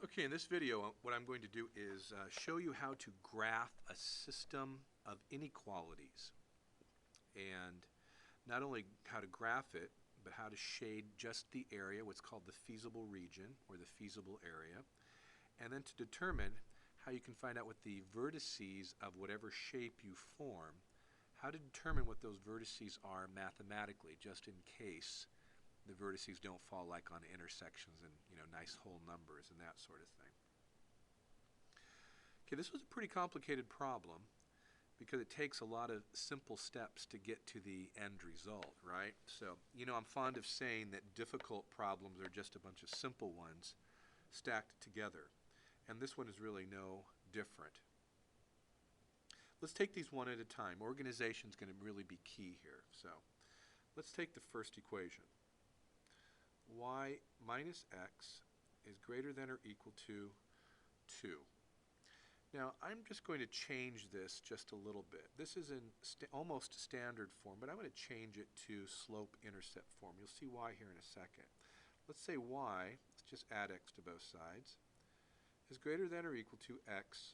Okay, in this video, what I'm going to do is show you how to graph a system of inequalities. And not only how to graph it, but how to shade just the area, what's called the feasible region, or the feasible area. And then to determine how you can find out what the vertices of whatever shape you form, how to determine what those vertices are mathematically, just in case the vertices don't fall like on intersections and nice whole numbers and that sort of thing. Okay, this was a pretty complicated problem because it takes a lot of simple steps to get to the end result, right? So, I'm fond of saying that difficult problems are just a bunch of simple ones stacked together. And this one is really no different. Let's take these one at a time. Organization is going to really be key here. So, let's take the first equation. Y minus x is greater than or equal to 2. Now, I'm just going to change this just a little bit. This is in almost standard form, but I'm going to change it to slope-intercept form. You'll see why here in a second. Let's say y, let's just add x to both sides, is greater than or equal to x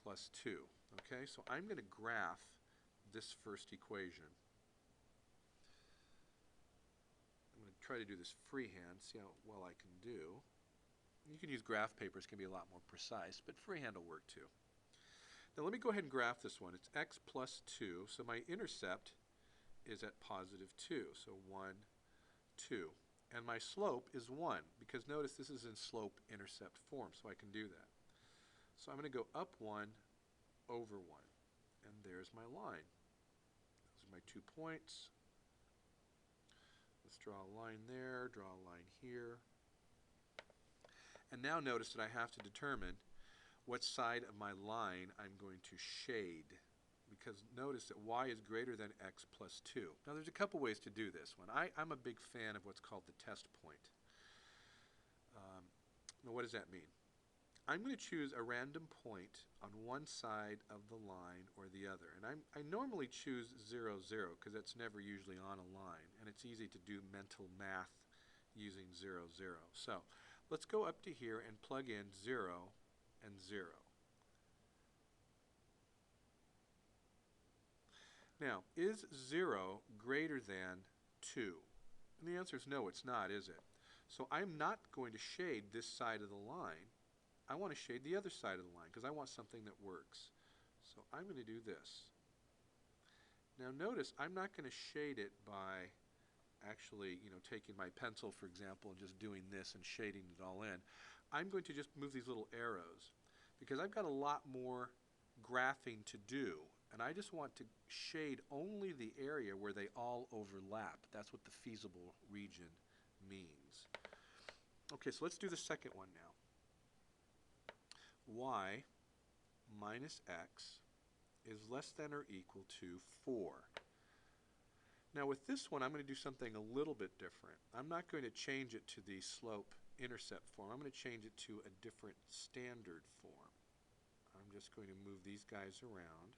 plus 2. Okay, so I'm going to graph this first equation. I'm going to try to do this freehand, see how well I can do. You can use graph papers, can be a lot more precise, but freehand will work too. Now let me go ahead and graph this one. It's x plus 2, so my intercept is at positive 2, so 1, 2. And my slope is 1, because notice this is in slope-intercept form, so I can do that. So I'm going to go up 1 over 1, and there's my line. Those are my 2 points. Let's draw a line there, draw a line here. And now notice that I have to determine what side of my line I'm going to shade, because notice that y is greater than x plus 2. Now there's a couple ways to do this one. I'm a big fan of what's called the test point. Now what does that mean? I'm going to choose a random point on one side of the line or the other. And I normally choose 0, 0 because that's never usually on a line. And it's easy to do mental math using 0, 0. So let's go up to here and plug in 0 and 0. Now, is 0 greater than 2? And the answer is no, it's not, is it? So I'm not going to shade this side of the line. I want to shade the other side of the line because I want something that works. So I'm going to do this. Now notice I'm not going to shade it by actually, taking my pencil, for example, and just doing this and shading it all in. I'm going to just move these little arrows because I've got a lot more graphing to do, and I just want to shade only the area where they all overlap. That's what the feasible region means. Okay, so let's do the second one now. Y minus x is less than or equal to 4. Now with this one, I'm going to do something a little bit different. I'm not going to change it to the slope-intercept form. I'm going to change it to a different standard form. I'm just going to move these guys around.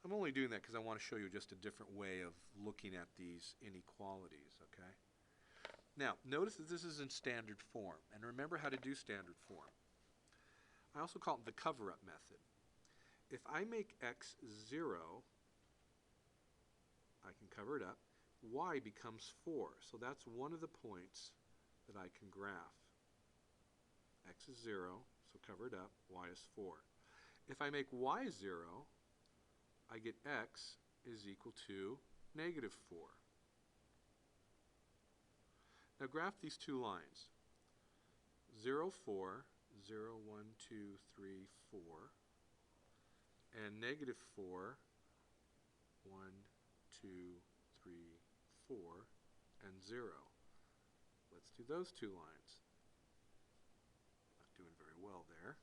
I'm only doing that because I want to show you just a different way of looking at these inequalities, okay? Now, notice that this is in standard form, and remember how to do standard form. I also call it the cover-up method. If I make x 0, I can cover it up. Y becomes 4, so that's one of the points that I can graph. X is 0, so cover it up. Y is 4. If I make y 0, I get x is equal to negative 4. Now graph these two lines. 0, 4, 0, 1, 2, 3, 4, and negative 4, 1, 2, 3, 4, and 0. Let's do those two lines. Not doing very well there.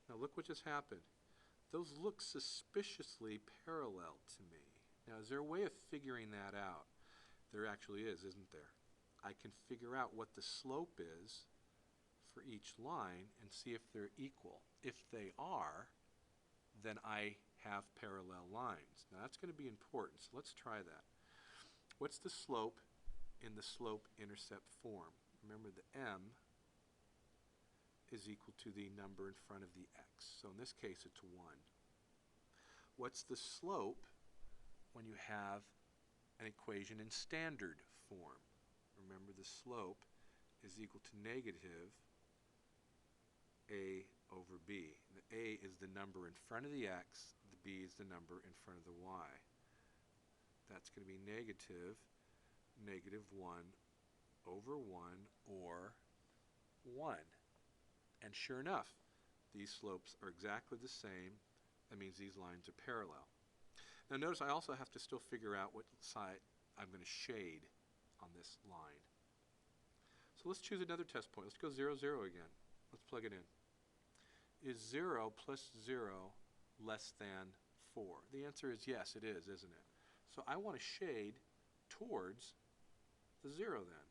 Now look what just happened. Those look suspiciously parallel to me. Now is there a way of figuring that out? There actually is, isn't there? I can figure out what the slope is for each line and see if they're equal. If they are, then I have parallel lines. Now that's going to be important, so let's try that. What's the slope in the slope-intercept form. Remember, the m is equal to the number in front of the x. So in this case, it's 1. What's the slope when you have an equation in standard form? Remember, the slope is equal to negative a over b. The a is the number in front of the x, the b is the number in front of the y. That's going to be negative 1 over 1 or 1. And sure enough, these slopes are exactly the same. That means these lines are parallel. Now notice I also have to still figure out what side I'm going to shade on this line. So let's choose another test point. Let's go 0, 0 again. Let's plug it in. Is 0 plus 0 less than 4? The answer is yes, it is, isn't it? So I want to shade towards the 0 then.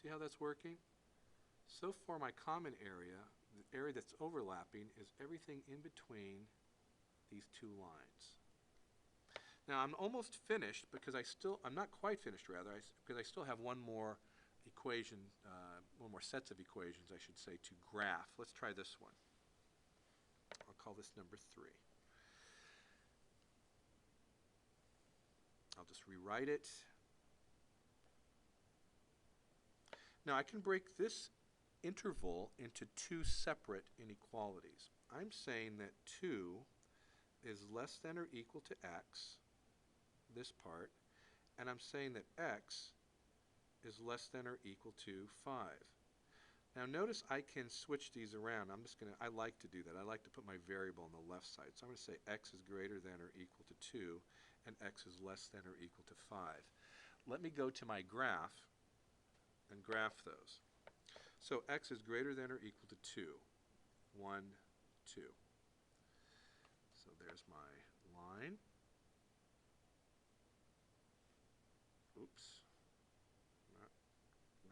See how that's working? So far my common area, the area that's overlapping, is everything in between these two lines. Now I'm almost finished because I'm not quite finished rather, because I still have one more equation, one more sets of equations I should say, to graph. Let's try this one. I'll call this number 3. I'll just rewrite it. Now I can break this interval into two separate inequalities. I'm saying that 2 is less than or equal to x, this part, and I'm saying that x is less than or equal to 5. Now notice I can switch these around. I like to do that. I like to put my variable on the left side. So I'm going to say x is greater than or equal to 2 and x is less than or equal to 5. Let me go to my graph and graph those. So x is greater than or equal to 2. 1, 2. So there's my line. Oops.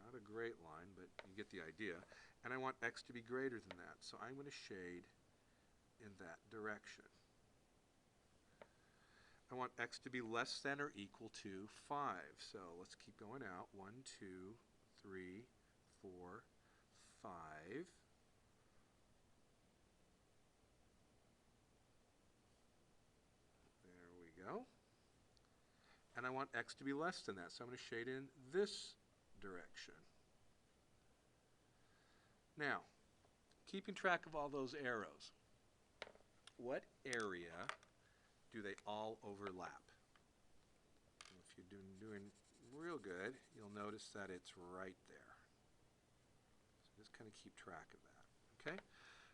Not a great line, but you get the idea. And I want x to be greater than that. So I'm going to shade in that direction. I want x to be less than or equal to 5. So let's keep going out. 1, 2, 3, 4, 5. There we go. And I want x to be less than that. So I'm going to shade in this direction. Now, keeping track of all those arrows, what area do they all overlap? Well, if you're doing real good, you'll notice that it's right there. So just kind of keep track of that, okay?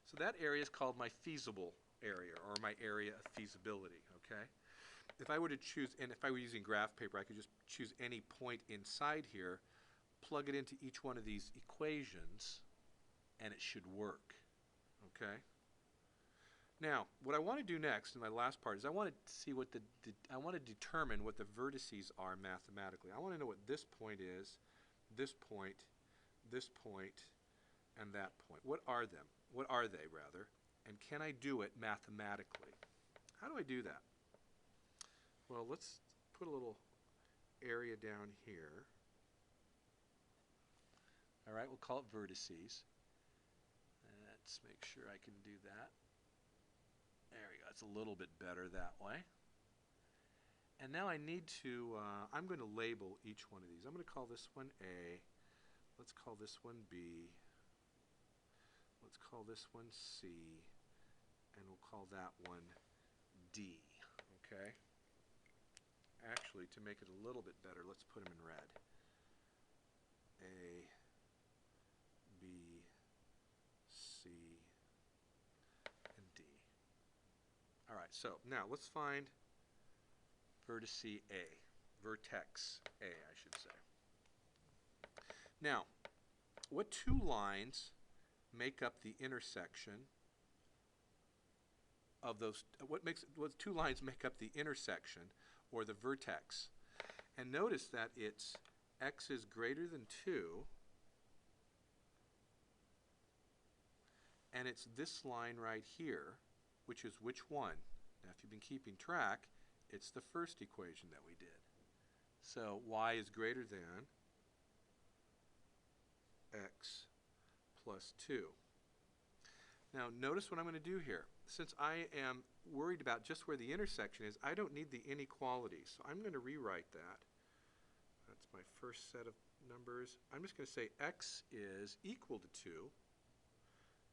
So that area is called my feasible area, or my area of feasibility, okay? If I were to choose, and if I were using graph paper, I could just choose any point inside here, plug it into each one of these equations, and it should work, okay? Now, what I want to do next in my last part is I want to see what I want to determine what the vertices are mathematically. I want to know what this point is, this point, and that point. What are them? What are they, rather? And can I do it mathematically? How do I do that? Well, let's put a little area down here. All right, we'll call it vertices. Let's make sure I can do that. There we go. It's a little bit better that way. And now I need to, I'm going to label each one of these. I'm going to call this one A. Let's call this one B. Let's call this one C. And we'll call that one D. Okay? Actually, to make it a little bit better, let's put them in red. A, B, C, and D. All right, so now let's find vertex A. Vertex A, I should say. Now, what two lines make up the intersection of those? What two lines make up the intersection or the vertex? And notice that it's x is greater than 2, and it's this line right here, which is which one? Now, if you've been keeping track, it's the first equation that we did. So y is greater than x plus 2. Now notice what I'm going to do here. Since I am worried about just where the intersection is, I don't need the inequality. So I'm going to rewrite that. That's my first set of numbers. I'm just going to say x is equal to 2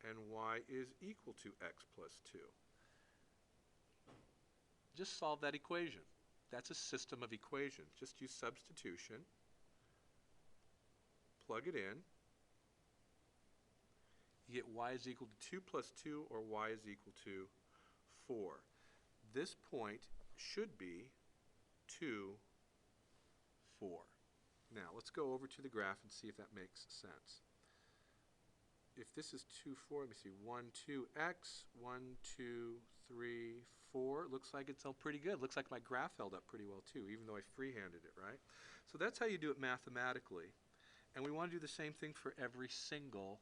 and y is equal to x plus 2. Just solve that equation. That's a system of equations. Just use substitution. Plug it in. You get y is equal to 2 plus 2, or y is equal to 4. This point should be 2, 4. Now, let's go over to the graph and see if that makes sense. If this is 2, 4, let me see, 1, 2, x, 1, 2, 3, 4. Looks like it's all pretty good. Looks like my graph held up pretty well too, even though I freehanded it, right? So that's how you do it mathematically. And we want to do the same thing for every single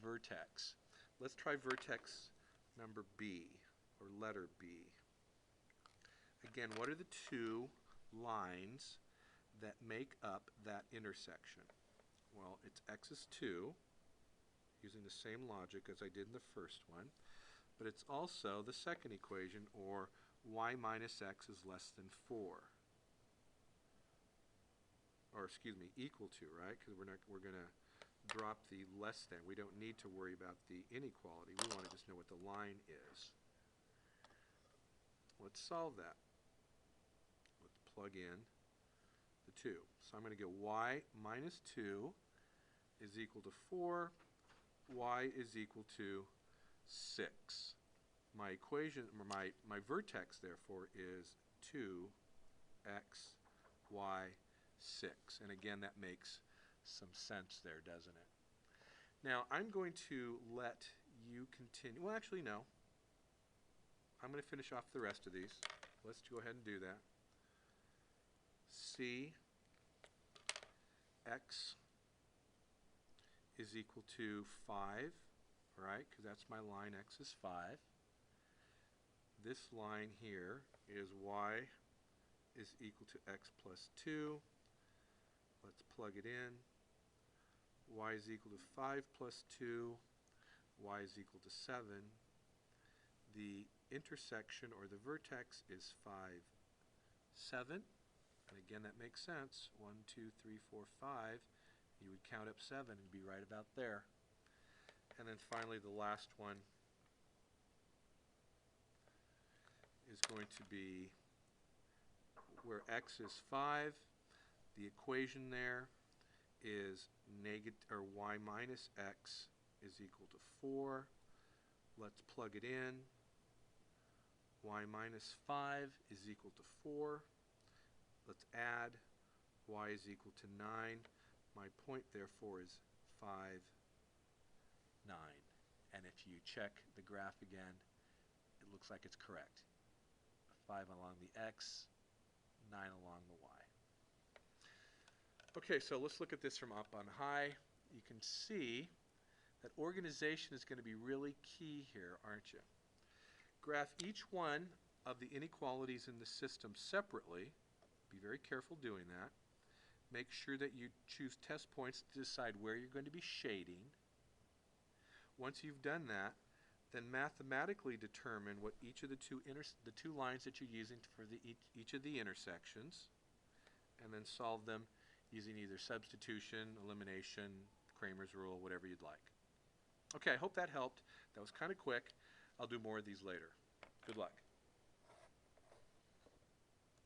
vertex. Let's try vertex number B, or letter B. Again, what are the two lines that make up that intersection? Well, it's x is 2, using the same logic as I did in the first one, but it's also the second equation, or y minus x is less than 4. Or excuse me, equal to, right? Because we're going to drop the less than. We don't need to worry about the inequality. We want to just know what the line is. Let's solve that. Let's plug in the 2. So I'm going to get y minus 2 is equal to 4. Y is equal to 6. My equation, or my vertex, therefore, is 2x, y, 6. And again, that makes some sense there, doesn't it? Now, I'm going to let you continue. Well, actually, no. I'm going to finish off the rest of these. Let's go ahead and do that. C x is equal to 5, right? Because that's my line, x is 5. This line here is y is equal to x plus 2. Let's plug it in. Y is equal to 5 plus 2. Y is equal to 7. The intersection, or the vertex, is 5, 7. And again, that makes sense. 1, 2, 3, 4, 5. You would count up 7 and be right about there. And then finally, the last one is going to be where x is 5. The equation there is y minus x is equal to 4. Let's plug it in. Y minus 5 is equal to 4. Let's add. Y is equal to 9. My point, therefore, is 5, 9. And if you check the graph again, it looks like it's correct. 5 along the x, 9 along the y. Okay, so let's look at this from up on high. You can see that organization is going to be really key here, aren't you? Graph each one of the inequalities in the system separately. Be very careful doing that. Make sure that you choose test points to decide where you're going to be shading. Once you've done that, then mathematically determine what each of the two lines that you're using for each of the intersections, and then solve them using either substitution, elimination, Cramer's rule, whatever you'd like. Okay, I hope that helped. That was kind of quick. I'll do more of these later. Good luck.